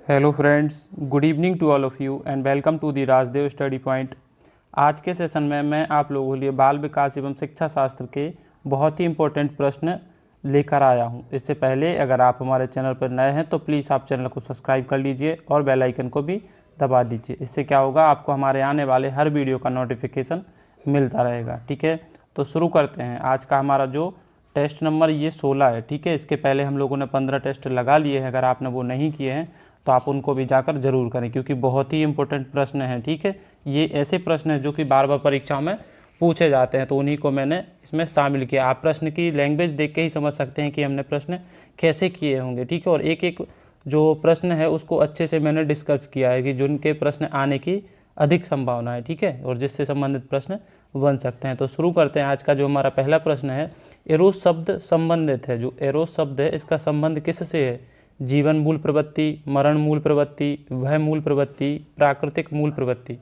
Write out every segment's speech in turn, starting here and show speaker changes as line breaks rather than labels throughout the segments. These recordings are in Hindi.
Hello friends, good evening to all of you and welcome to the Rajdev study point. आज के सेशन में मैं आप लोगों के लिए बाल विकास एवं शिक्षा शास्त्र के बहुत ही इम्पोर्टेंट प्रश्न लेकर आया हूं। इससे पहले अगर आप हमारे चैनल पर नए हैं तो प्लीज़ आप चैनल को सब्सक्राइब कर लीजिए और बेल आइकन को भी दबा दीजिए। इससे क्या होगा, आपको हमारे आने वाले हर वीडियो का नोटिफिकेशन मिलता रहेगा। ठीक है, तो शुरू करते हैं। आज का हमारा जो टेस्ट नंबर ये 16 है। ठीक है, इसके पहले हम लोगों ने 15 टेस्ट लगा लिए हैं। अगर आपने वो नहीं किए हैं तो आप उनको भी जाकर जरूर करें, क्योंकि बहुत ही इंपॉर्टेंट प्रश्न हैं। ठीक है, ये ऐसे प्रश्न हैं जो कि बार बार परीक्षाओं में पूछे जाते हैं, तो उन्हीं को मैंने इसमें शामिल किया। आप प्रश्न की लैंग्वेज देख के ही समझ सकते हैं कि हमने प्रश्न कैसे किए होंगे। ठीक है, और एक एक जो प्रश्न है उसको अच्छे से मैंने डिस्कस किया है कि जिनके प्रश्न आने की अधिक संभावना है। ठीक है, और जिससे संबंधित प्रश्न बन सकते हैं। तो शुरू करते हैं। आज का जो हमारा पहला प्रश्न है, एरोस शब्द संबंधित है। जो एरोस शब्द है इसका संबंध किससे है? जीवन मूल प्रवृत्ति, मरण मूल प्रवृत्ति, वह मूल प्रवृत्ति, प्राकृतिक मूल प्रवृत्ति।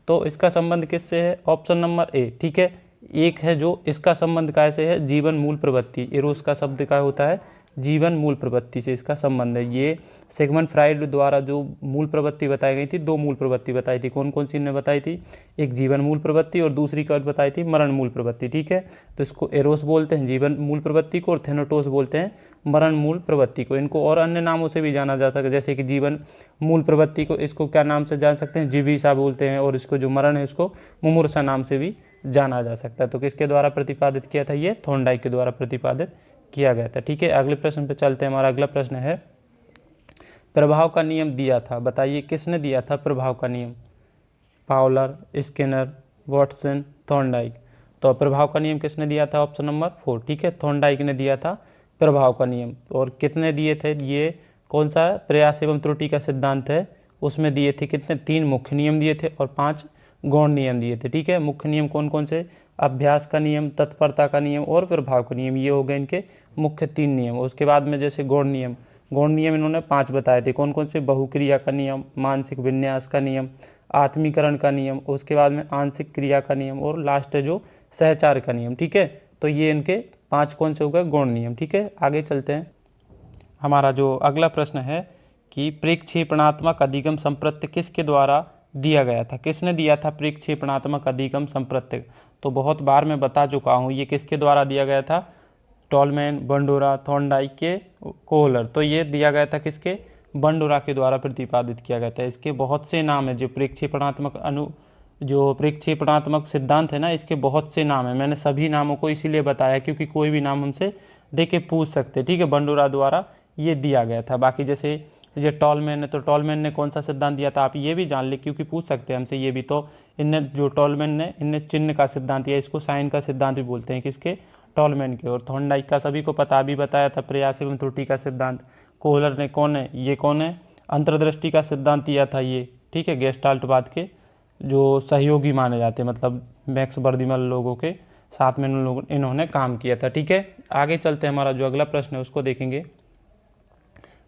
तो इसका संबंध किससे है? Option number A. ठीक है, एक है जो इसका संबंध कैसे है? जीवन मूल प्रवृत्ति। एरोस का शब्द क्या होता है? जीवन मूल प्रवृत्ति से इसका संबंध है। ये सिगमंड फ्राइड द्वारा जो मूल प्रवृत्ति बताई गई थी, दो मूल प्रवृत्ति बताई थी। कौन कौन सी ने बताई थी? एक जीवन मूल प्रवृत्ति और दूसरी क्या बताई थी? मरण मूल प्रवृत्ति। ठीक है, तो इसको एरोस बोलते हैं जीवन मूल प्रवृत्ति को, और थेनोटोस बोलते हैं मरण मूल प्रवृत्ति को। इनको और अन्य नामों से भी जाना जाता है, जैसे कि जीवन मूल प्रवृत्ति को इसको क्या नाम से जान सकते हैं? जिवीसा बोलते हैं, और इसको जो मरण है इसको मुमूर्षा नाम से भी जाना जा सकता है। तो किसके द्वारा प्रतिपादित किया था? ये थॉर्नडाइक के द्वारा प्रतिपादित किया गया था। ठीक है, अगले प्रश्न पे चलते हैं। हमारा अगला प्रश्न है, प्रभाव का नियम दिया था, बताइए किसने दिया था प्रभाव का नियम? Fowler, Skinner, Watson, Thorndike. तो प्रभाव का नियम किसने दिया था? Option number 4। ठीक है, थॉर्नडाइक ने दिया था प्रभाव का नियम। और कितने दिए थे? ये कौन सा प्रयास एवं त्रुटि का सिद्धांत है उसमें दिए थे कितने? 3 मुख्य नियम दिए थे और 5 गौण नियम दिए थे। ठीक है, मुख्य नियम कौन कौन से? अभ्यास का नियम, तत्परता का नियम और प्रभाव का नियम। ये हो गए इनके मुख्य 3 नियम। उसके बाद में जैसे गौण नियम, गौण नियम इन्होंने 5 बताए थे। कौन कौन से? बहुक्रिया का नियम, मानसिक विन्यास का नियम, आत्मीकरण का नियम, उसके बाद में आंशिक क्रिया का नियम, और लास्ट है जो सहचार का नियम। ठीक है, तो ये इनके 5 कौन से हो गए? गौण नियम। ठीक है, आगे चलते हैं। हमारा जो अगला प्रश्न है कि प्रेक्षेपणात्मक अधिगम संप्रत्य किसके द्वारा दिया गया था? किसने दिया था प्रेक्षेपणात्मक अधिगम संप्रत्य? तो बहुत बार मैं बता चुका हूँ, ये किसके द्वारा दिया गया था? टॉलमैन, बंडोरा, थॉर्नडाइक के, कोहलर। तो ये दिया गया था किसके? बंडोरा के द्वारा प्रतिपादित किया गया था। इसके बहुत से नाम है। जो प्रेक्षेपणात्मक सिद्धांत है ना, इसके बहुत से नाम है। मैंने सभी नामों को इसीलिए बताया क्योंकि कोई भी नाम हमसे दे के पूछ सकते। ठीक है, बंडोरा द्वारा ये दिया गया था। बाकी जैसे ये टॉलमैन है, तो टॉलमैन ने कौन सा सिद्धांत दिया था? आप ये भी जान ले, क्योंकि पूछ सकते हैं हमसे ये भी। तो इनने जो टॉलमैन ने इनने चिन्ह का सिद्धांत दिया, इसको साइन का सिद्धांत भी बोलते हैं। किसके? टॉलमैन के। और थॉर्नडाइक का सभी को पता भी बताया था, प्रयास एवं त्रुटि का सिद्धांत। कोहलर ने कौन है? ये कौन है? अंतर्दृष्टि का सिद्धांत दिया था ये। ठीक है, गेस्टाल्टवाद के जो सहयोगी माने जाते हैं, मतलब मैक्स बर्दिमल लोगों के साथ में इन्होंने काम किया था। ठीक है, आगे चलते हैं। हमारा जो अगला प्रश्न है उसको देखेंगे।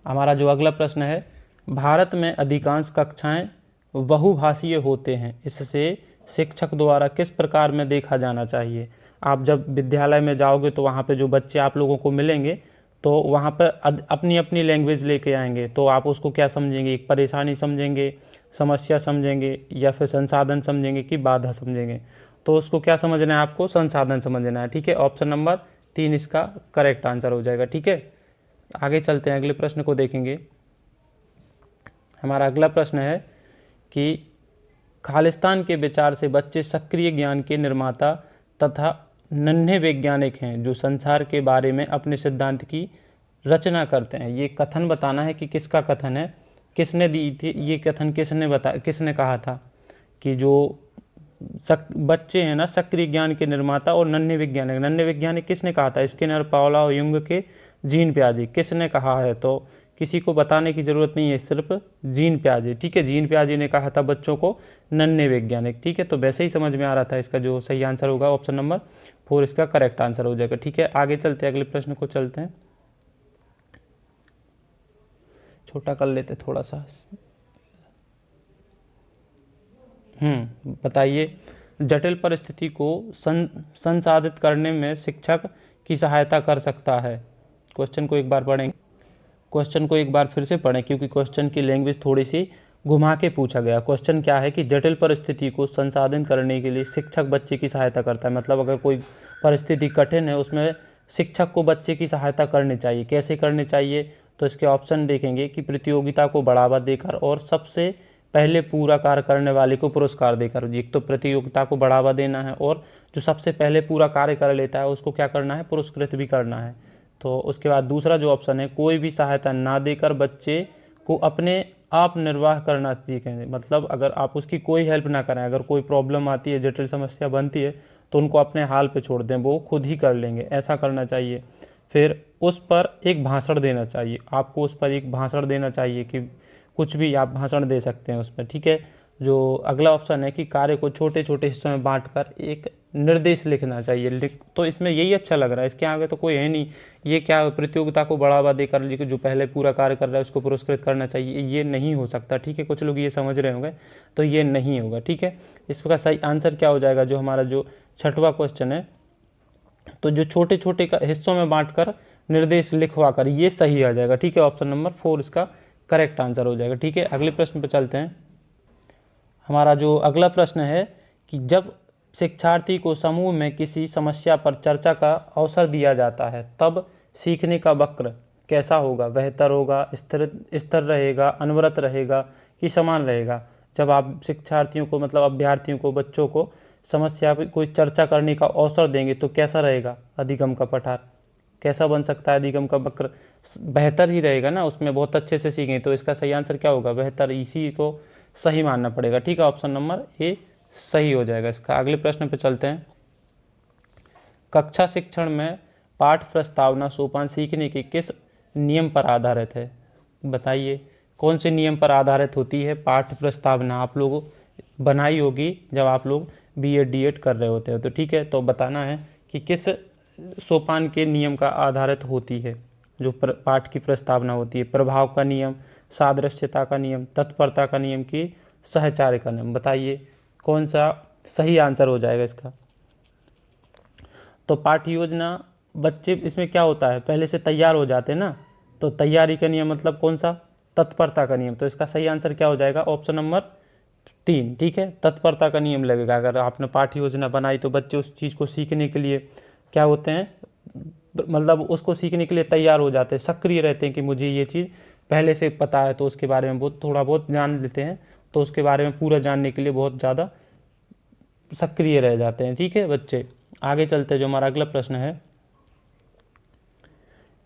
हमारा जो अगला प्रश्न है, भारत में अधिकांश कक्षाएं बहुभाषीय होते हैं, इससे शिक्षक द्वारा किस प्रकार में देखा जाना चाहिए? आप जब विद्यालय में जाओगे तो वहाँ पे जो बच्चे आप लोगों को मिलेंगे तो वहाँ पर अपनी अपनी लैंग्वेज लेके आएंगे, तो आप उसको क्या समझेंगे? एक परेशानी समझेंगे, समस्या समझेंगे, या फिर संसाधन समझेंगे कि बाधा समझेंगे? तो उसको क्या समझना है आपको? संसाधन समझना है। ठीक है, ऑप्शन नंबर 3 इसका करेक्ट आंसर हो जाएगा। ठीक है, आगे चलते हैं, अगले प्रश्न को देखेंगे। हमारा अगला प्रश्न है कि खालिस्तान के विचार से बच्चे सक्रिय ज्ञान के निर्माता तथा नन्हे वैज्ञानिक हैं जो संसार के बारे में अपने सिद्धांत की रचना करते हैं। ये कथन बताना है कि किसका कथन है, किसने दी थी ये कथन, किसने कहा था कि जो बच्चे हैं ना सक्रिय ज्ञान के निर्माता और नन्हे वैज्ञानिक। नन्हे वैज्ञानिक किसने कहा था? स्किनर, पावला और युंग के जीन प्याजे। किसने कहा है? तो किसी को बताने की ज़रूरत नहीं है, सिर्फ जीन प्याजे। ठीक है, जीन प्याजे ने कहा था बच्चों को नन्हे वैज्ञानिक। ठीक है, तो वैसे ही समझ में आ रहा था। इसका जो सही आंसर होगा ऑप्शन नंबर 4 इसका करेक्ट आंसर हो जाएगा। ठीक है, आगे चलते हैं, अगले प्रश्न को चलते हैं। छोटा कर लेते थोड़ा सा। बताइए, जटिल परिस्थिति को संसाधित करने में शिक्षक की सहायता कर सकता है। क्वेश्चन को एक बार पढ़ेंगे। क्वेश्चन को एक बार फिर से पढ़ें क्योंकि क्वेश्चन की लैंग्वेज थोड़ी सी घुमा के पूछा गया। क्वेश्चन क्या है कि जटिल परिस्थिति को संसाधन करने के लिए शिक्षक बच्चे की सहायता करता है। मतलब अगर कोई परिस्थिति कठिन है उसमें शिक्षक को बच्चे की सहायता करनी चाहिए। कैसे करनी चाहिए? तो इसके ऑप्शन देखेंगे कि प्रतियोगिता को बढ़ावा देकर और सबसे पहले पूरा कार्य करने वाले को पुरस्कार देकर। एक तो प्रतियोगिता को बढ़ावा देना है और जो सबसे पहले पूरा कार्य कर लेता है उसको क्या करना है? पुरस्कृत भी करना है। तो उसके बाद दूसरा जो ऑप्शन है, कोई भी सहायता ना देकर बच्चे को अपने आप निर्वाह करना सीखेंगे। मतलब अगर आप उसकी कोई हेल्प ना करें, अगर कोई प्रॉब्लम आती है, जटिल समस्या बनती है तो उनको अपने हाल पे छोड़ दें, वो खुद ही कर लेंगे, ऐसा करना चाहिए। फिर उस पर एक भाषण देना चाहिए, आपको उस पर एक भाषण देना चाहिए कि कुछ भी आप भाषण दे सकते हैं उस पर, ठीक है। जो अगला ऑप्शन है कि कार्य को छोटे छोटे हिस्सों में बांटकर एक निर्देश लिखना चाहिए। तो इसमें यही अच्छा लग रहा है, इसके आगे तो कोई है नहीं। ये क्या प्रतियोगिता को बढ़ावा देकर जो पहले पूरा कार्य कर रहा है उसको पुरस्कृत करना चाहिए, ये नहीं हो सकता, ठीक है। कुछ लोग ये समझ रहे होंगे, तो ये नहीं होगा, ठीक है। इसका सही आंसर क्या हो जाएगा? जो हमारा जो छठवां क्वेश्चन है, तो जो छोटे छोटे हिस्सों में बांटकर निर्देश लिखवा कर, ये सही आ जाएगा, ठीक है। ऑप्शन नंबर 4 इसका करेक्ट आंसर हो जाएगा, ठीक है। अगले प्रश्न पर चलते हैं। हमारा जो अगला प्रश्न है कि जब शिक्षार्थी को समूह में किसी समस्या पर चर्चा का अवसर दिया जाता है तब सीखने का वक्र कैसा होगा? बेहतर होगा, स्थिर रहेगा, अनवरत रहेगा कि समान रहेगा? जब आप शिक्षार्थियों को मतलब अभ्यर्थियों को, बच्चों को समस्या पर कोई चर्चा करने का अवसर देंगे तो कैसा रहेगा अधिगम का पठार? कैसा बन सकता है अधिगम का वक्र? बेहतर ही रहेगा ना, उसमें बहुत अच्छे से सीखें। तो इसका सही आंसर क्या होगा? बेहतर, इसी को सही मानना पड़ेगा, ठीक है। ऑप्शन नंबर ए सही हो जाएगा इसका। अगले प्रश्न पे चलते हैं। कक्षा शिक्षण में पाठ प्रस्तावना सोपान सीखने के किस नियम पर आधारित है? बताइए कौन से नियम पर आधारित होती है पाठ प्रस्तावना? आप लोग बनाई होगी जब आप लोग बीएड डीएड कर रहे होते हैं, तो ठीक है। तो बताना है कि किस सोपान के नियम का आधारित होती है जो पाठ की प्रस्तावना होती है। प्रभाव का नियम, सादृश्यता का नियम, तत्परता का नियम की सहचार्य का नियम। बताइए कौन सा सही आंसर हो जाएगा इसका? तो पाठ्य योजना, बच्चे इसमें क्या होता है पहले से तैयार हो जाते हैं ना, तो तैयारी का नियम मतलब कौन सा? तत्परता का नियम। तो इसका सही आंसर क्या हो जाएगा? ऑप्शन नंबर 3, ठीक है। तत्परता का नियम लगेगा। अगर आपने पाठ्य योजना बनाई तो बच्चे उस चीज़ को सीखने के लिए क्या होते हैं, मतलब उसको सीखने के लिए तैयार हो जाते हैं, सक्रिय रहते हैं कि मुझे ये चीज़ पहले से पता है, तो उसके बारे में बहुत थोड़ा बहुत जान लेते हैं, तो उसके बारे में पूरा जानने के लिए बहुत ज़्यादा सक्रिय रह जाते हैं, ठीक है बच्चे। आगे चलते हैं। जो हमारा अगला प्रश्न है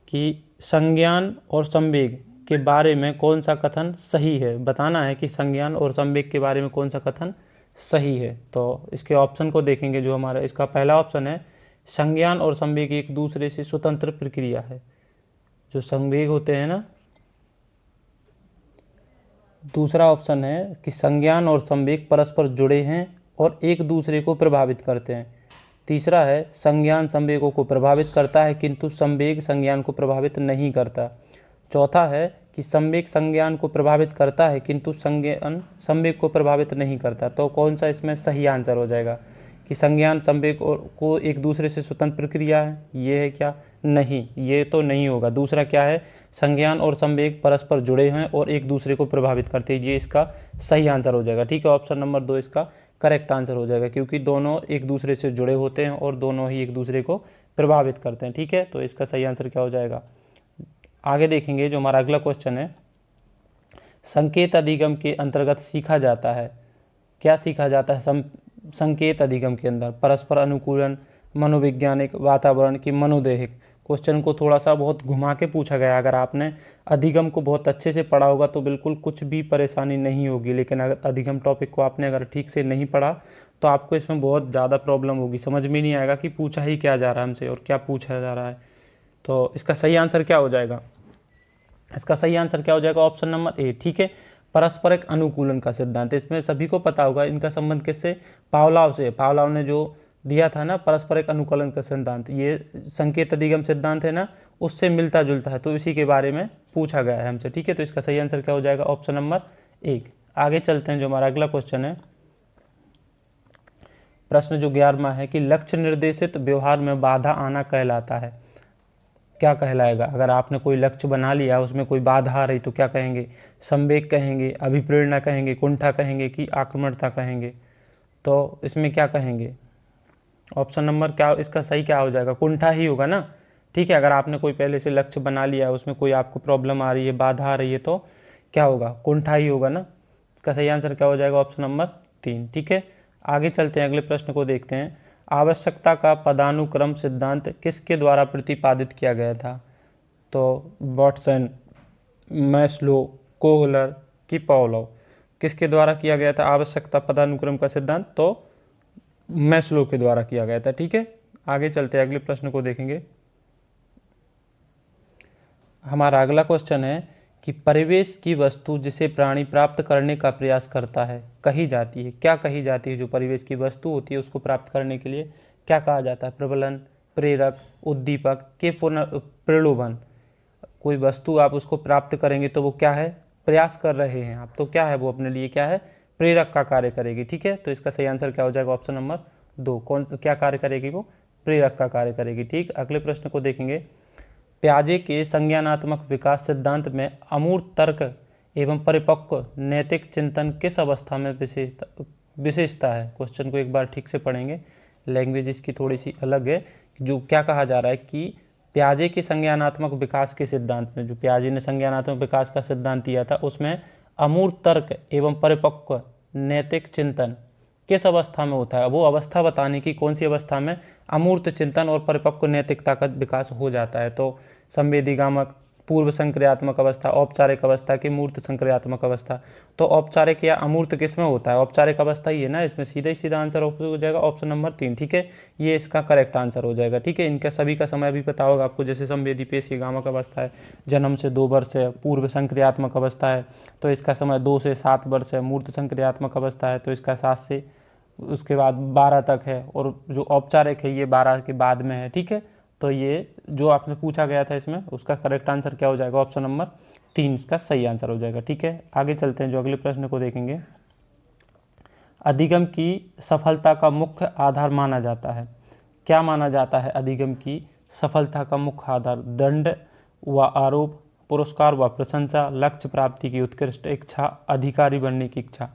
कि संज्ञान और संवेग के बारे में कौन सा कथन सही है? बताना है कि संज्ञान और संवेग के बारे में कौन सा कथन सही है। तो इसके ऑप्शन को देखेंगे। जो हमारा इसका पहला ऑप्शन है, संज्ञान और संवेग एक दूसरे से स्वतंत्र प्रक्रिया है। जो संवेग होते हैं ना, दूसरा ऑप्शन है कि संज्ञान और संवेग परस्पर जुड़े हैं और एक दूसरे को प्रभावित करते हैं। तीसरा है संज्ञान संवेगों को प्रभावित करता है किंतु संवेग संज्ञान को प्रभावित नहीं करता। चौथा है कि संवेग संज्ञान को प्रभावित करता है किंतु संज्ञान संवेग को प्रभावित नहीं करता। तो कौन सा इसमें सही आंसर हो जाएगा कि संज्ञान संवेग को एक दूसरे से स्वतंत्र प्रक्रिया है? ये है क्या? नहीं, ये तो नहीं होगा। दूसरा क्या है? संज्ञान और संवेग परस्पर जुड़े हैं और एक दूसरे को प्रभावित करते हैं, ये इसका सही आंसर हो जाएगा, ठीक है। ऑप्शन नंबर 2 इसका करेक्ट आंसर हो जाएगा क्योंकि दोनों एक दूसरे से जुड़े होते हैं और दोनों ही एक दूसरे को प्रभावित करते हैं, ठीक है। तो इसका सही आंसर क्या हो जाएगा? आगे देखेंगे। जो हमारा अगला क्वेश्चन है, संकेत अधिगम के अंतर्गत सीखा जाता है, क्या सीखा जाता है संकेत अधिगम के अंदर? परस्पर अनुकूलन, मनोवैज्ञानिक, वातावरण की मनोदैहिक। क्वेश्चन को थोड़ा सा बहुत घुमा के पूछा गया। अगर आपने अधिगम को बहुत अच्छे से पढ़ा होगा तो बिल्कुल कुछ भी परेशानी नहीं होगी, लेकिन अगर अधिगम टॉपिक को आपने अगर ठीक से नहीं पढ़ा तो आपको इसमें बहुत ज़्यादा प्रॉब्लम होगी, समझ में नहीं आएगा कि पूछा ही क्या जा रहा है हमसे और क्या पूछा जा रहा है। तो इसका सही आंसर क्या हो जाएगा? इसका सही आंसर क्या हो जाएगा? ऑप्शन नंबर ए, ठीक है। पारस्परिक अनुकूलन का सिद्धांत, इसमें सभी को पता होगा इनका संबंध किससे? पावलोव से। पावलोव ने जो दिया था ना पारस्परिक अनुकूलन का सिद्धांत, ये संकेत अधिगम सिद्धांत है ना, उससे मिलता जुलता है, तो इसी के बारे में पूछा गया है हमसे, ठीक है। तो इसका सही आंसर क्या हो जाएगा? Option number 1। आगे चलते हैं। जो हमारा अगला क्वेश्चन है, प्रश्न जो 11वां है कि लक्ष्य निर्देशित व्यवहार में बाधा आना कहलाता है, क्या कहलाएगा? अगर आपने कोई लक्ष्य बना लिया, उसमें कोई बाधा आ रही तो क्या कहेंगे? संवेग कहेंगे, अभिप्रेरणा कहेंगे, कुंठा कहेंगे कि आक्रमणता कहेंगे? तो इसमें क्या कहेंगे? ऑप्शन नंबर क्या इसका सही क्या हो जाएगा? कुंठा ही होगा ना। ठीक है, अगर आपने कोई पहले से लक्ष्य बना लिया है, उसमें कोई आपको प्रॉब्लम आ रही है, बाधा आ रही है, तो क्या होगा? कुंठा ही होगा ना। इसका सही आंसर क्या हो जाएगा? Option number 3। ठीक है, आगे चलते हैं, अगले प्रश्न को देखते हैं। आवश्यकता का पदानुक्रम सिद्धांत किसके द्वारा प्रतिपादित किया गया था? तो वॉटसन, मैस्लो, कोहलर कि पावलोव, किसके द्वारा किया गया था आवश्यकता पदानुक्रम का सिद्धांत? तो मैस्लो के द्वारा किया गया था। ठीक है, आगे चलते हैं, अगले प्रश्न को देखेंगे। हमारा अगला क्वेश्चन है कि परिवेश की वस्तु जिसे प्राणी प्राप्त करने का प्रयास करता है कही जाती है। क्या कही जाती है? जो परिवेश की वस्तु होती है उसको प्राप्त करने के लिए क्या कहा जाता है? प्रबलन, प्रेरक, उद्दीपक के प्रलोभन। कोई वस्तु आप उसको प्राप्त करेंगे तो वो क्या है? प्रयास कर रहे हैं आप, तो क्या है वो? अपने लिए क्या है? प्रेरक का कार्य करेगी। ठीक है, तो इसका सही आंसर क्या हो जाएगा? Option number 2। कौन क्या कार्य करेगी? वो प्रेरक का कार्य करेगी। ठीक, अगले प्रश्न को देखेंगे। प्याजे के संज्ञानात्मक विकास सिद्धांत में अमूर्त तर्क एवं परिपक्व नैतिक चिंतन किस अवस्था में विशेषता है? क्वेश्चन को एक बार ठीक से पढ़ेंगे, लैंग्वेज इसकी थोड़ी सी अलग है। जो क्या कहा जा रहा है कि प्याजे के संज्ञानात्मक विकास के सिद्धांत में, जो प्याजे ने संज्ञानात्मक विकास का सिद्धांत दिया था, उसमें अमूर्त तर्क एवं परिपक्व नैतिक चिंतन किस अवस्था में होता है? वो अवस्था बताने की, कौन सी अवस्था में अमूर्त चिंतन और परिपक्व नैतिकता का विकास हो जाता है? तो संवेदीगामक, पूर्व संक्रियात्मक अवस्था, औपचारिक अवस्था की मूर्त संक्रियात्मक अवस्था। तो औपचारिक या अमूर्त किस में होता है? औपचारिक अवस्था ही है ना, इसमें सीधा ही सीधा आंसर हो जाएगा ऑप्शन नंबर 3। ठीक है, ये इसका करेक्ट आंसर हो जाएगा। ठीक है, इनका सभी का समय भी पता होगा आपको, जैसे संवेदी पेशीगामक अवस्था है, जन्म से 2 वर्ष है, पूर्व संक्रियात्मक अवस्था है तो इसका समय 2 से 7 वर्ष है, मूर्त संक्रियात्मक अवस्था है तो इसका 7 से उसके बाद 12 तक है, और जो औपचारिक है ये 12 के बाद में है। ठीक है, तो ये जो आपसे पूछा गया था इसमें उसका करेक्ट आंसर क्या हो जाएगा? ऑप्शन नंबर 3 इसका सही आंसर हो जाएगा। ठीक है, आगे चलते हैं, जो अगले प्रश्न को देखेंगे। अधिगम की सफलता का मुख्य आधार माना जाता है। क्या माना जाता है अधिगम की सफलता का मुख्य आधार? दंड व आरोप, पुरस्कार व प्रशंसा, लक्ष्य प्राप्ति की उत्कृष्ट इच्छा, अधिकारी बनने की इच्छा।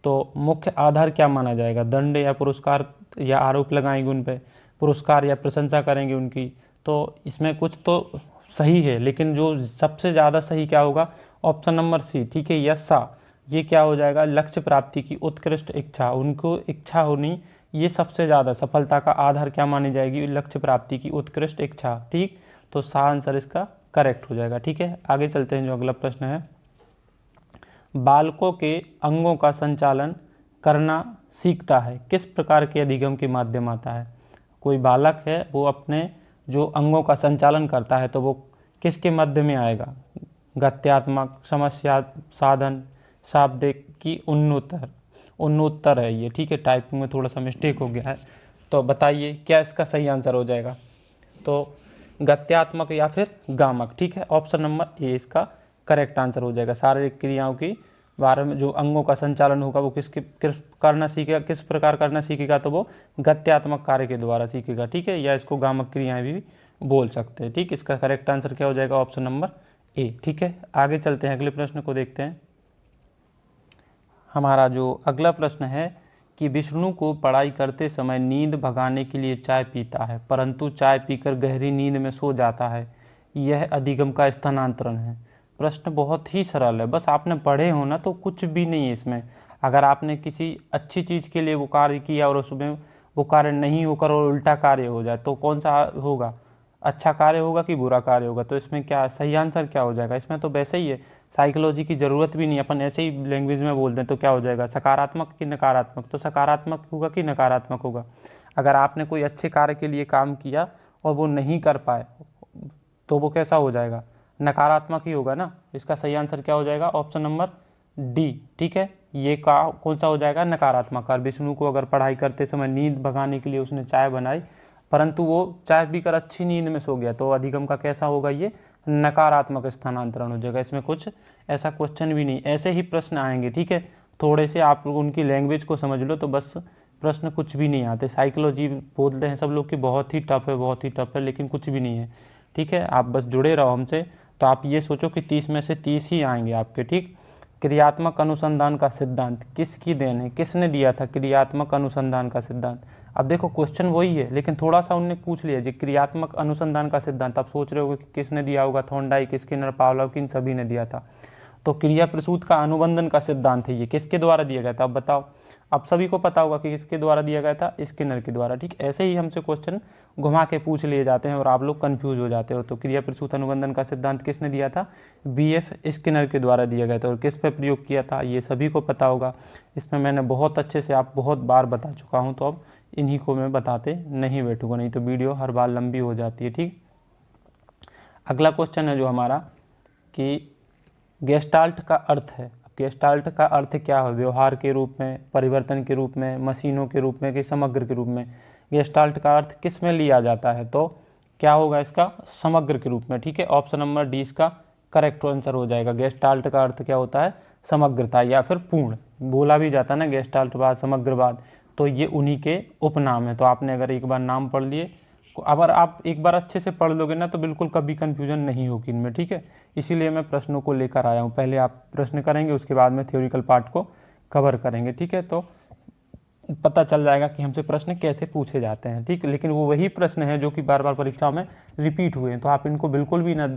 तो मुख्य आधार क्या माना जाएगा? दंड या पुरस्कार या आरोप लगाएंगे उन पे, पुरस्कार या प्रशंसा करेंगे उनकी। तो इसमें कुछ तो सही है, लेकिन जो सबसे ज़्यादा सही क्या होगा? Option number C. ठीक है, यस सा, ये क्या हो जाएगा? लक्ष्य प्राप्ति की उत्कृष्ट इच्छा, उनको इच्छा होनी, ये सबसे ज़्यादा सफलता का आधार क्या मानी जाएगी? लक्ष्य प्राप्ति की उत्कृष्ट इच्छा। ठीक, तो सा आंसर इसका करेक्ट हो जाएगा। ठीक है, आगे चलते हैं, जो अगला प्रश्न है। बालकों के अंगों का संचालन करना सीखता है किस प्रकार के अधिगम के माध्यम आता है? कोई बालक है, वो अपने जो अंगों का संचालन करता है तो वो किसके मध्य में आएगा? गत्यात्मक, समस्या साधन, शाब्दिक की उन्नोत्तर? उन्नोत्तर है ये। ठीक है, टाइपिंग में थोड़ा सा मिस्टेक हो गया है, तो बताइए क्या इसका सही आंसर हो जाएगा? तो गत्यात्मक या फिर गामक। ठीक है, ऑप्शन नंबर ए इसका करेक्ट आंसर हो जाएगा। शारीरिक क्रियाओं की बारे में जो अंगों का संचालन होगा वो किस करना सीखेगा, किस प्रकार करना सीखेगा? तो वो गत्यात्मक कार्य के द्वारा सीखेगा। ठीक है, या इसको गामक क्रियाएं भी बोल सकते हैं। ठीक, इसका करेक्ट आंसर क्या हो जाएगा? Option number A. ठीक है, आगे चलते हैं, अगले प्रश्न को देखते हैं। हमारा जो अगला प्रश्न है कि विष्णु को पढ़ाई करते समय नींद भगाने के लिए चाय पीता है, परंतु चाय पीकर गहरी नींद में सो जाता है, यह अधिगम का स्थानांतरण है। प्रश्न बहुत ही सरल है, बस आपने पढ़े हो ना तो कुछ भी नहीं है इसमें। अगर आपने किसी अच्छी चीज़ के लिए वो कार्य किया और उसमें वो कार्य नहीं होकर और उल्टा कार्य हो जाए तो कौन सा होगा? अच्छा कार्य होगा कि बुरा कार्य होगा? तो इसमें क्या सही आंसर क्या हो जाएगा? इसमें तो वैसे ही है, साइकोलॉजी की ज़रूरत भी नहीं, अपन ऐसे ही लैंग्वेज में बोल दें तो क्या हो जाएगा? सकारात्मक कि नकारात्मक? तो सकारात्मक होगा कि नकारात्मक होगा? अगर आपने कोई अच्छे कार्य के लिए काम किया और वो नहीं कर पाए तो वो कैसा हो जाएगा? नकारात्मक ही होगा ना। इसका सही आंसर क्या हो जाएगा? Option number D. ठीक है, ये कौन सा हो जाएगा? नकारात्मक। और विष्णु को अगर पढ़ाई करते समय नींद भगाने के लिए उसने चाय बनाई, परंतु वो चाय पीकर अच्छी नींद में सो गया, तो अधिगम का कैसा होगा? ये नकारात्मक स्थानांतरण हो जाएगा। इसमें कुछ ऐसा क्वेश्चन भी नहीं, ऐसे ही प्रश्न आएंगे। ठीक है, थोड़े से आप लोग उनकी लैंग्वेज को समझ लो तो बस प्रश्न कुछ भी नहीं आते। साइकोलॉजी बोलते हैं सब लोग कि बहुत ही टफ है, बहुत ही टफ है, लेकिन कुछ भी नहीं है। ठीक है, आप बस जुड़े रहो हमसे। तो आप ये सोचो कि 30 में से 30 ही आएंगे आपके, ठीक। क्रियात्मक अनुसंधान का सिद्धांत किसकी देन है, किसने दिया था क्रियात्मक अनुसंधान का सिद्धांत? अब देखो क्वेश्चन वही है, लेकिन थोड़ा सा उनने पूछ लिया जी क्रियात्मक अनुसंधान का सिद्धांत। आप सोच रहे होगे कि किसने दिया होगा, थॉर्नडाइक, स्किनर, पावलोव, किन सभी ने दिया था। तो क्रिया प्रसूत का अनुबंधन का सिद्धांत है, ये किसके द्वारा दिया गया था? अब बताओ, आप सभी को पता होगा कि किसके द्वारा दिया गया था, स्किनर के द्वारा, ठीक। ऐसे ही हमसे क्वेश्चन घुमा के पूछ लिए जाते हैं और आप लोग कंफ्यूज हो जाते हो। तो क्रिया प्रसूत अनुबंधन का सिद्धांत किसने दिया था? BF स्किनर के द्वारा दिया गया था। और किस पे प्रयोग किया था, ये सभी को पता होगा। इसमें मैंने बहुत अच्छे से आप बहुत बार बता चुका हूँ, तो अब इन्हीं को मैं बताते नहीं बैठूंगा, नहीं तो वीडियो हर बार लंबी हो जाती है, ठीक। अगला क्वेश्चन है जो हमारा कि गेस्टाल्ट का अर्थ है। गेस्टाल्ट का अर्थ क्या है? व्यवहार के रूप में, परिवर्तन के रूप में, मशीनों के रूप में कि समग्र के रूप में? गेस्टाल्ट का अर्थ किस में लिया जाता है? तो क्या होगा इसका? समग्र के रूप में, ठीक है। ऑप्शन नंबर डी इसका करेक्ट आंसर हो जाएगा। गेस्टाल्ट का अर्थ क्या होता है? समग्रता या फिर पूर्ण। बोला भी जाता है ना गेस्टाल्टवाद, समग्रवाद, तो ये उन्हीं के उपनाम है। तो आपने अगर एक बार नाम पढ़ लिए, अगर आप एक बार अच्छे से पढ़ लोगे ना तो बिल्कुल कभी कन्फ्यूजन नहीं होगी इनमें, ठीक है। इसीलिए मैं प्रश्नों को लेकर आया हूँ। पहले आप प्रश्न करेंगे, उसके बाद में थ्योरिकल पार्ट को कवर करेंगे, ठीक है। तो पता चल जाएगा कि हमसे प्रश्न कैसे पूछे जाते हैं, ठीक। लेकिन वो वही प्रश्न है जो कि बार बार परीक्षाओं में रिपीट हुए हैं। तो आप इनको बिल्कुल भी ना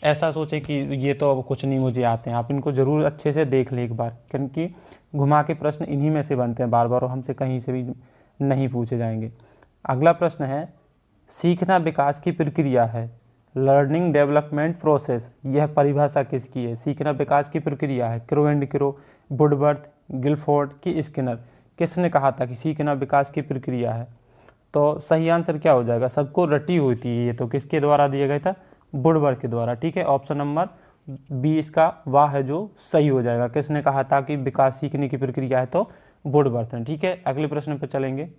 ऐसा सोचें कि ये तो अब कुछ नहीं मुझे आते हैं। आप इनको ज़रूर अच्छे से देख लें एक बार, क्योंकि घुमा के प्रश्न इन्हीं में से बनते हैं बार बार, और हमसे कहीं से भी नहीं पूछे जाएंगे। अगला प्रश्न है, सीखना विकास की प्रक्रिया है, लर्निंग डेवलपमेंट प्रोसेस, यह परिभाषा किसकी है? सीखना विकास की प्रक्रिया है, Crow and Crow, Woodworth, Guilford की स्किनर? किसने कहा था कि सीखना विकास की प्रक्रिया है? तो सही आंसर क्या हो जाएगा? सबको रटी होती है ये, तो किसके द्वारा दिया गया था? वुडवर्थ के द्वारा, ठीक है। ऑप्शन नंबर बी इसका वाह है जो सही हो जाएगा। किसने कहा था कि विकास सीखने की प्रक्रिया है? तो वुडवर्थ ने, ठीक है। अगले प्रश्न पर चलेंगे।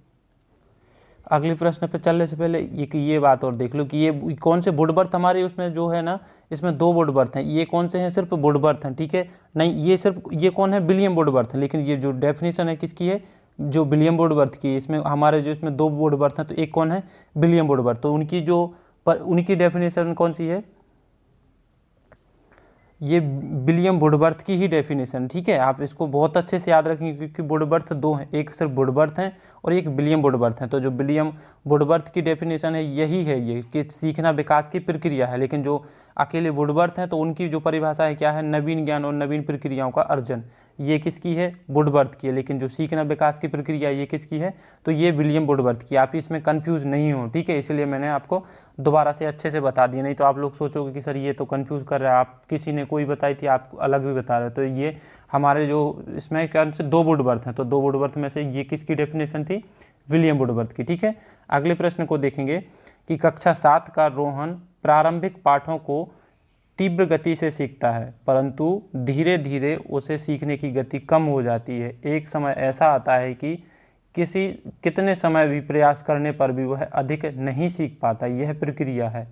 अगले प्रश्न पे चलने से पहले ये बात और देख लो कि ये कौन से वुडवर्थ हमारे उसमें जो है ना, इसमें 2 वुडवर्थ हैं। ये कौन से हैं? सिर्फ वुडवर्थ हैं, ठीक है। नहीं, ये सिर्फ ये कौन है? विलियम वुडवर्थ है। लेकिन ये जो डेफिनेशन है किसकी है? जो विलियम वुडवर्थ की। इसमें हमारे जो इसमें 2 वुडवर्थ हैं, तो एक कौन है? William Woodworth. तो उनकी जो उनकी डेफिनेशन कौन सी है? ये विलियम वुडवर्थ की ही डेफिनेशन, ठीक है। आप इसको बहुत अच्छे से याद रखेंगे क्योंकि वुडवर्थ 2 हैं, एक सिर्फ वुडवर्थ हैं और एक विलियम वुडवर्थ हैं। तो जो विलियम वुडवर्थ की डेफिनेशन है यही है ये, कि सीखना विकास की प्रक्रिया है। लेकिन जो अकेले वुडवर्थ हैं तो उनकी जो परिभाषा है क्या है? नवीन ज्ञान और नवीन प्रक्रियाओं का अर्जन। ये किसकी है? वुडवर्थ की है। लेकिन जो सीखना विकास की प्रक्रिया ये किसकी है? तो ये विलियम वुडवर्थ की। आप इसमें कंफ्यूज नहीं हो, ठीक है। इसलिए मैंने आपको दोबारा से अच्छे से बता दिया, नहीं तो आप लोग सोचोगे कि सर ये तो कंफ्यूज कर रहा है, आप किसी ने कोई बताई थी आप अलग भी बता रहे हो। तो ये हमारे जो इसमें क्या से 2 वुडवर्थ हैं, तो 2 वुडवर्थ में से ये किसकी डेफिनेशन थी? विलियम वुडवर्थ की, ठीक है। अगले प्रश्न को देखेंगे कि कक्षा 7 का रोहन प्रारंभिक पाठों को तीव्र गति से सीखता है, परंतु धीरे धीरे उसे सीखने की गति कम हो जाती है। एक समय ऐसा आता है कि कितने समय भी प्रयास करने पर भी वह अधिक नहीं सीख पाता, यह प्रक्रिया है।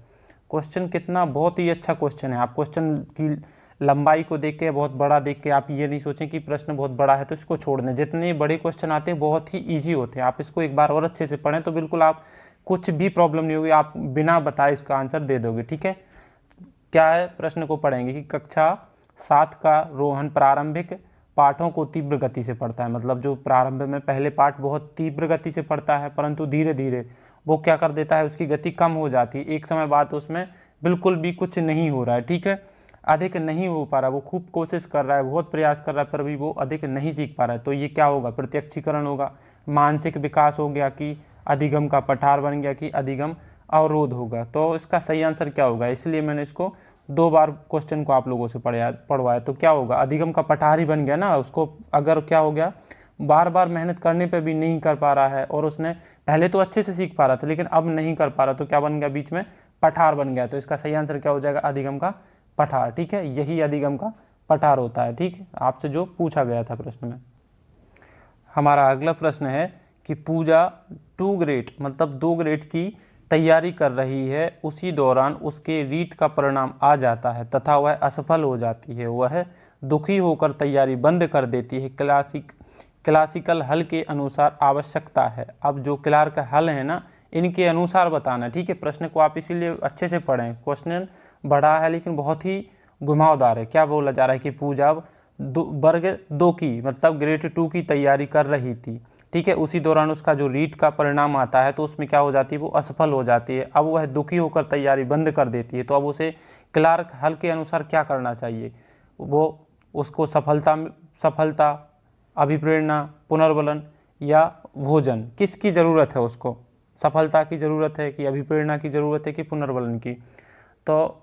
क्वेश्चन कितना बहुत ही अच्छा क्वेश्चन है। आप क्वेश्चन की लंबाई को देख के, बहुत बड़ा देख के आप ये नहीं सोचें कि प्रश्न बहुत बड़ा है तो इसको छोड़ दें। जितने बड़े क्वेश्चन आते हैं बहुत ही ईजी होते हैं। आप इसको एक बार और अच्छे से पढ़ें तो बिल्कुल आप कुछ भी प्रॉब्लम नहीं होगी, आप बिना बताए इसका आंसर दे दोगे, ठीक है। क्या है? प्रश्न को पढ़ेंगे कि कक्षा 7 का रोहन प्रारंभिक पाठों को तीव्र गति से पढ़ता है। मतलब जो प्रारंभ में पहले पाठ बहुत तीव्र गति से पढ़ता है, परंतु धीरे धीरे वो क्या कर देता है? उसकी गति कम हो जाती है। एक समय बाद उसमें बिल्कुल भी कुछ नहीं हो रहा है, ठीक है। अधिक नहीं हो पा रहा, वो खूब कोशिश कर रहा है, बहुत प्रयास कर रहा है, पर भी वो अधिक नहीं सीख पा रहा है। तो ये क्या होगा? प्रत्यक्षीकरण होगा। मानसिक विकास हो गया कि अधिगम का पठार बन गया कि अधिगम अवरोध होगा। तो इसका सही आंसर क्या होगा? इसलिए मैंने इसको 2 बार क्वेश्चन को आप लोगों से पढ़वाया। तो क्या होगा? अधिगम का पठार ही बन गया ना उसको। अगर क्या हो गया, बार बार मेहनत करने पे भी नहीं कर पा रहा है, और उसने पहले तो अच्छे से सीख पा रहा था लेकिन अब नहीं कर पा रहा, तो क्या बन गया? बीच में पठार बन गया। तो इसका सही आंसर क्या हो जाएगा? अधिगम का पठार, ठीक है। यही अधिगम का पठार होता है, ठीक है, आपसे जो पूछा गया था प्रश्न में। हमारा अगला प्रश्न है कि पूजा 2 ग्रेड मतलब 2 ग्रेड की तैयारी कर रही है, उसी दौरान उसके रीट का परिणाम आ जाता है तथा वह असफल हो जाती है। वह दुखी होकर तैयारी बंद कर देती है। क्लासिकल हल के अनुसार आवश्यकता है। अब जो क्लार्क हल है ना, इनके अनुसार बताना। ठीक है, प्रश्न को आप इसीलिए अच्छे से पढ़ें, क्वेश्चन बड़ा है लेकिन बहुत ही घुमावदार है। क्या बोला जा रहा है कि पूजा वर्ग 2 की मतलब ग्रेड 2 की तैयारी कर रही थी। ठीक है, उसी दौरान उसका जो रीट का परिणाम आता है तो उसमें क्या हो जाती है, वो असफल हो जाती है। अब वह दुखी होकर तैयारी बंद कर देती है। तो अब उसे क्लार्क हल के अनुसार क्या करना चाहिए, वो उसको सफलता, अभिप्रेरणा, पुनर्बलन या भोजन, किसकी ज़रूरत है उसको, सफलता की ज़रूरत है कि अभिप्रेरणा की ज़रूरत है कि पुनर्बलन की। तो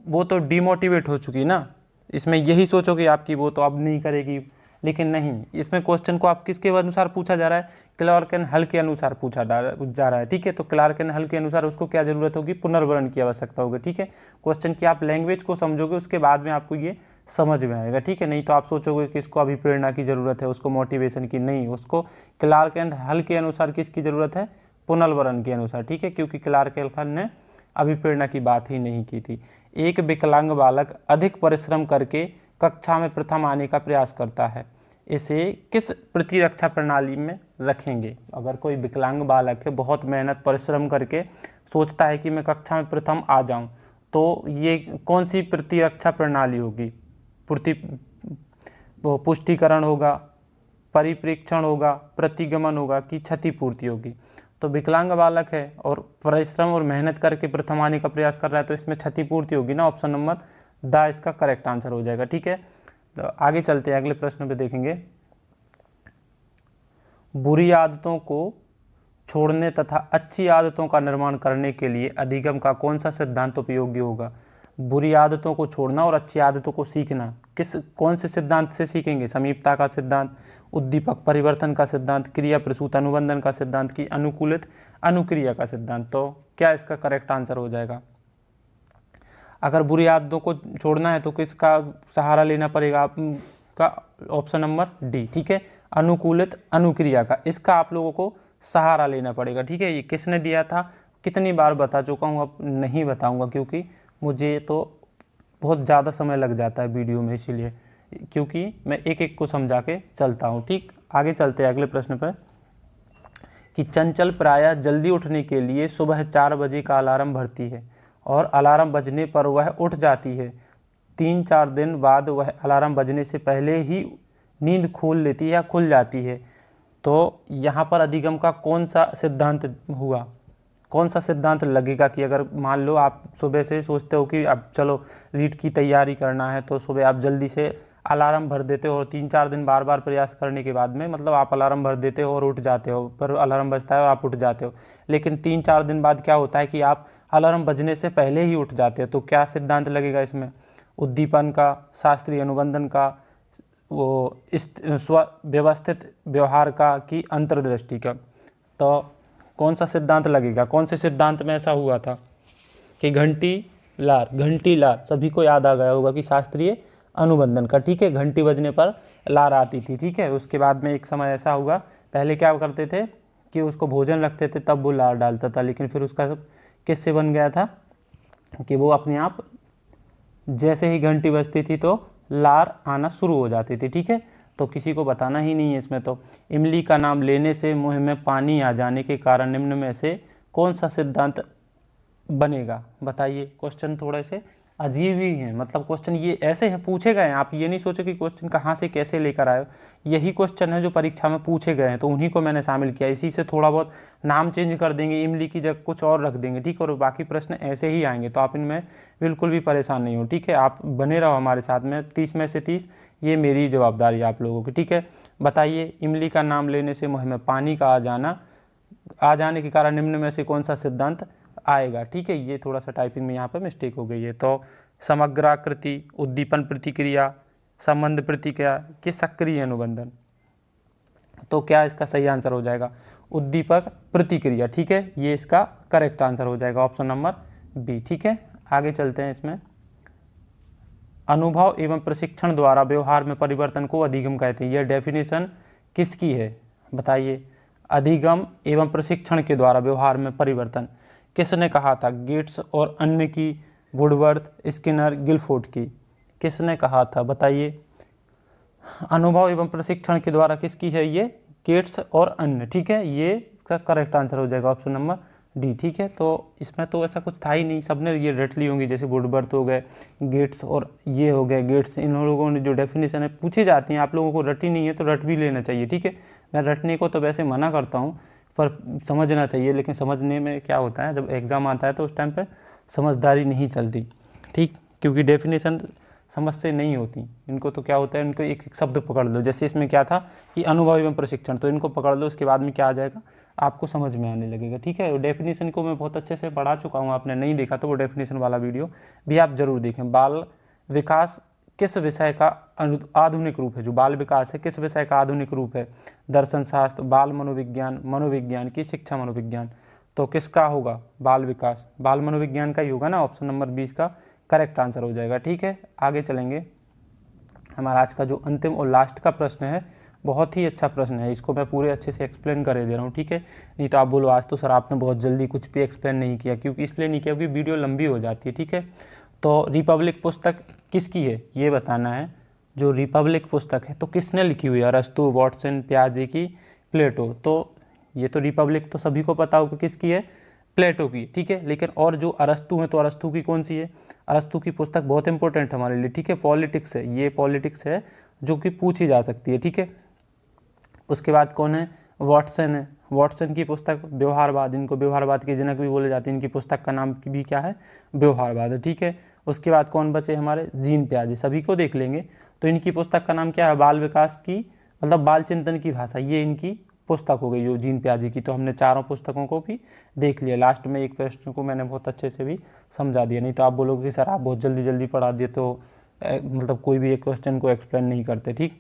वो तो डिमोटिवेट हो चुकी ना, इसमें यही सोचो कि आपकी वो तो अब नहीं करेगी, लेकिन नहीं, इसमें क्वेश्चन को आप किसके अनुसार पूछा जा रहा है, क्लार्क एंड हल के अनुसार पूछा जा रहा है। ठीक है, तो क्लार्क एंड हल के अनुसार उसको क्या ज़रूरत होगी, पुनर्बलन की आवश्यकता होगी। ठीक है, क्वेश्चन की आप लैंग्वेज को समझोगे उसके बाद में आपको ये समझ में आएगा। ठीक है, नहीं तो आप सोचोगे कि इसको अभिप्रेरणा की ज़रूरत है, उसको मोटिवेशन की, नहीं, उसको क्लार्क एंड हल के अनुसार किसकी ज़रूरत है, पुनर्बलन के अनुसार। ठीक है, क्योंकि क्लार्क एंड हल ने अभिप्रेरणा की बात ही नहीं की थी। एक विकलांग बालक अधिक परिश्रम करके कक्षा में प्रथम आने का प्रयास करता है, इसे किस प्रतिरक्षा प्रणाली में रखेंगे। अगर कोई विकलांग बालक है, बहुत मेहनत परिश्रम करके सोचता है कि मैं कक्षा में प्रथम आ जाऊं, तो ये कौन सी प्रतिरक्षा प्रणाली होगी, पुष्टिकरण होगा, परिप्रेक्षण होगा, प्रतिगमन होगा कि क्षतिपूर्ति होगी। तो विकलांग बालक है और परिश्रम और मेहनत करके प्रथम आने का प्रयास कर रहा है, तो इसमें क्षतिपूर्ति होगी ना, ऑप्शन नंबर द इसका करेक्ट आंसर हो जाएगा। ठीक है, तो आगे चलते हैं, अगले प्रश्न पे देखेंगे। बुरी आदतों को छोड़ने तथा अच्छी आदतों का निर्माण करने के लिए अधिगम का कौन सा सिद्धांत उपयोगी होगा। बुरी आदतों को छोड़ना और अच्छी आदतों को सीखना कौन से सिद्धांत से सीखेंगे, समीपता का सिद्धांत, उद्दीपक परिवर्तन का सिद्धांत, क्रिया प्रसूत अनुबंधन का सिद्धांत की अनुकूलित अनुक्रिया का सिद्धांत। तो क्या इसका करेक्ट आंसर हो जाएगा। अगर बुरी आदतों को छोड़ना है तो किसका सहारा लेना पड़ेगा आपका, ऑप्शन नंबर डी। ठीक है, अनुकूलित अनुक्रिया का, इसका आप लोगों को सहारा लेना पड़ेगा। ठीक है, ये किसने दिया था, कितनी बार बता चुका हूँ, अब नहीं बताऊँगा क्योंकि मुझे तो बहुत ज़्यादा समय लग जाता है वीडियो में, इसीलिए, क्योंकि मैं एक एक को समझा के चलता हूँ। ठीक, आगे चलते हैं अगले प्रश्न पर कि चंचल प्रायः जल्दी उठने के लिए सुबह 4 बजे का अलार्म भरती है और अलार्म बजने पर वह उठ जाती है। 3-4 दिन बाद वह अलार्म बजने से पहले ही नींद खोल लेती है या खुल जाती है। तो यहाँ पर अधिगम का कौन सा सिद्धांत हुआ, कौन सा सिद्धांत लगेगा कि अगर मान लो आप सुबह से सोचते हो कि अब चलो रीट की तैयारी करना है, तो सुबह आप जल्दी से अलार्म भर देते हो और 3-4 दिन बार बार प्रयास करने के बाद में मतलब आप अलार्म भर देते हो और उठ जाते हो, पर अलार्म बजता है और आप उठ जाते हो, लेकिन 3-4 दिन बाद क्या होता है कि आप अलार्म बजने से पहले ही उठ जाते हो। तो क्या सिद्धांत लगेगा इसमें, उद्दीपन का, शास्त्रीय अनुबंधन का, वो व्यवस्थित व्यवहार का कि अंतर्दृष्टि का। तो कौन सा सिद्धांत लगेगा, कौन से सिद्धांत में ऐसा हुआ था कि घंटी लार सभी को याद आ गया होगा कि शास्त्रीय अनुबंधन का। ठीक है, घंटी बजने पर लार आती थी। ठीक है, उसके बाद में एक समय ऐसा हुआ, पहले क्या करते थे कि उसको भोजन रखते थे तब वो लार डालता था, लेकिन फिर उसका किससे बन गया था कि वो अपने आप जैसे ही घंटी बजती थी तो लार आना शुरू हो जाती थी। ठीक है, तो किसी को बताना ही नहीं है इसमें। तो इमली का नाम लेने से मुंह में पानी आ जाने के कारण निम्न में से कौन सा सिद्धांत बनेगा, बताइए। क्वेश्चन थोड़े से अजीब ही हैं, मतलब क्वेश्चन ये ऐसे हैं पूछे गए हैं, आप ये नहीं सोचो कि क्वेश्चन कहाँ से कैसे लेकर आए हो, यही क्वेश्चन है जो परीक्षा में पूछे गए हैं, तो उन्हीं को मैंने शामिल किया। इसी से थोड़ा बहुत नाम चेंज कर देंगे, इमली की जगह कुछ और रख देंगे। ठीक है, और बाकी प्रश्न ऐसे ही आएंगे, तो आप इनमें बिल्कुल भी परेशान नहीं हो। ठीक है, आप बने रहो हमारे साथ में, 30 में से 30 ये मेरी जवाबदारी है आप लोगों की। ठीक है, बताइए, इमली का नाम लेने से मुँह में पानी का आ जाने के कारण निम्न में से कौन सा सिद्धांत आएगा। ठीक है, ये थोड़ा सा टाइपिंग में यहाँ पर मिस्टेक हो गई है। तो समग्राकृति, उद्दीपन प्रतिक्रिया, संबंध प्रतिक्रिया कि सक्रिय अनुबंधन। तो क्या इसका सही आंसर हो जाएगा, उद्दीपक प्रतिक्रिया। ठीक है, ये इसका करेक्ट आंसर हो जाएगा, ऑप्शन नंबर बी। ठीक है, आगे चलते हैं। इसमें अनुभव एवं प्रशिक्षण द्वारा व्यवहार में परिवर्तन को अधिगम कहते हैं, यह डेफिनेशन किसकी है, बताइए। अधिगम एवं प्रशिक्षण के द्वारा व्यवहार में परिवर्तन किसने कहा था, गेट्स और अन्य की, वुडवर्थ, स्किनर, गिलफोर्ड की, किसने कहा था, बताइए। अनुभव एवं प्रशिक्षण के द्वारा किसकी है ये, गेट्स और अन्य। ठीक है, ये इसका करेक्ट आंसर हो जाएगा, ऑप्शन नंबर डी। ठीक है, तो इसमें तो ऐसा कुछ था ही नहीं, सबने ये रट ली होंगी, जैसे वुडवर्थ हो गए, गेट्स और ये हो गए गेट्स, इन लोगों ने जो डेफिनेशन है पूछी जाती हैं, आप लोगों को रटी नहीं है तो रट भी लेना चाहिए। ठीक है, मैं रटने को तो वैसे मना करता हूँ, पर समझना चाहिए, लेकिन समझने में क्या होता है, जब एग्ज़ाम आता है तो उस टाइम पर समझदारी नहीं चलती। ठीक, क्योंकि डेफिनेशन समझ से नहीं होती, इनको तो क्या होता है, इनको एक एक शब्द पकड़ लो, जैसे इसमें क्या था कि अनुभव एवं प्रशिक्षण, तो इनको पकड़ लो, उसके बाद में क्या आ जाएगा, आपको समझ में आने लगेगा। ठीक है, डेफिनेशन को मैं बहुत अच्छे से पढ़ा चुका हूँ, आपने नहीं देखा तो वो डेफिनेशन वाला वीडियो भी आप जरूर देखें। बाल विकास किस विषय का आधुनिक रूप है, जो बाल विकास है किस विषय का आधुनिक रूप है, दर्शन शास्त्र, बाल मनोविज्ञान, मनोविज्ञान की शिक्षा मनोविज्ञान, तो किसका होगा, बाल विकास, बाल मनोविज्ञान का ही होगा ना, ऑप्शन नंबर 20 का करेक्ट आंसर हो जाएगा। ठीक है, आगे चलेंगे। हमारा आज का जो अंतिम और लास्ट का प्रश्न है, बहुत ही अच्छा प्रश्न है, इसको मैं पूरे अच्छे से एक्सप्लेन कर दे रहा हूँ। ठीक है, नहीं तो आप बोलो आज तो सर आपने बहुत जल्दी कुछ भी एक्सप्लेन नहीं किया, क्योंकि इसलिए नहीं किया क्योंकि वीडियो लंबी हो जाती है। ठीक है, तो रिपब्लिक पुस्तक किसकी है ये बताना है। जो रिपब्लिक पुस्तक है तो किसने लिखी हुई है, अरस्तु, वॉटसन, पियाजे की, प्लेटो। तो ये तो रिपब्लिक तो सभी को पता होगा किसकी है, प्लेटो की। ठीक है, लेकिन और जो अरस्तु है तो अरस्तु की कौन सी है, अरस्तु की पुस्तक बहुत इंपॉर्टेंट हमारे लिए। ठीक है, पॉलिटिक्स है, ये पॉलिटिक्स है जो कि पूछी जा सकती है। ठीक है, उसके बाद कौन है, वॉटसन है, वॉटसन की पुस्तक व्यवहारवाद, इनको व्यवहारवाद के जनक भी बोले जाते हैं, इनकी पुस्तक का नाम भी क्या है, व्यवहारवाद है। ठीक है, उसके बाद कौन बचे हमारे, जीन पियाजे, सभी को देख लेंगे। तो इनकी पुस्तक का नाम क्या है, बाल विकास की, मतलब बाल चिंतन की भाषा, ये इनकी पुस्तक हो गई जो जीन पियाजे की। तो हमने चारों पुस्तकों को भी देख लिया। लास्ट में एक प्रश्न को मैंने बहुत अच्छे से भी समझा दिया, नहीं तो आप बोलोगे कि सर आप बहुत जल्दी जल्दी पढ़ा दिए, तो मतलब कोई भी एक क्वेश्चन को एक्सप्लेन नहीं करते। ठीक,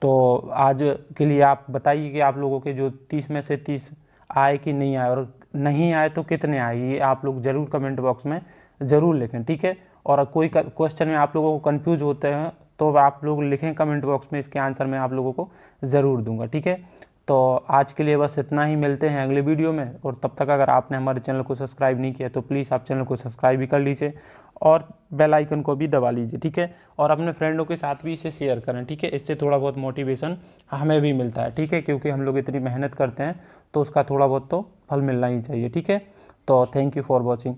तो आज के लिए आप बताइए कि आप लोगों के जो 30 में से 30 आए कि नहीं आए, और नहीं आए तो कितने आए, ये आप लोग ज़रूर कमेंट बॉक्स में ज़रूर लिखें। ठीक है, और कोई क्वेश्चन में आप लोगों को कंफ्यूज होते हैं तो आप लोग लिखें कमेंट बॉक्स में, इसके आंसर मैं आप लोगों को ज़रूर दूंगा। ठीक है, तो आज के लिए बस इतना ही, मिलते हैं अगले वीडियो में। और तब तक अगर आपने हमारे चैनल को सब्सक्राइब नहीं किया तो प्लीज़ आप चैनल को सब्सक्राइब भी कर लीजिए और बेल आइकन को भी दबा लीजिए। ठीक है, और अपने फ्रेंडों के साथ भी इसे शेयर करें। ठीक है, इससे थोड़ा बहुत मोटिवेशन हमें भी मिलता है। ठीक है, क्योंकि हम लोग इतनी मेहनत करते हैं तो उसका थोड़ा बहुत तो फल मिलना ही चाहिए। ठीक है, तो थैंक यू फॉर वॉचिंग।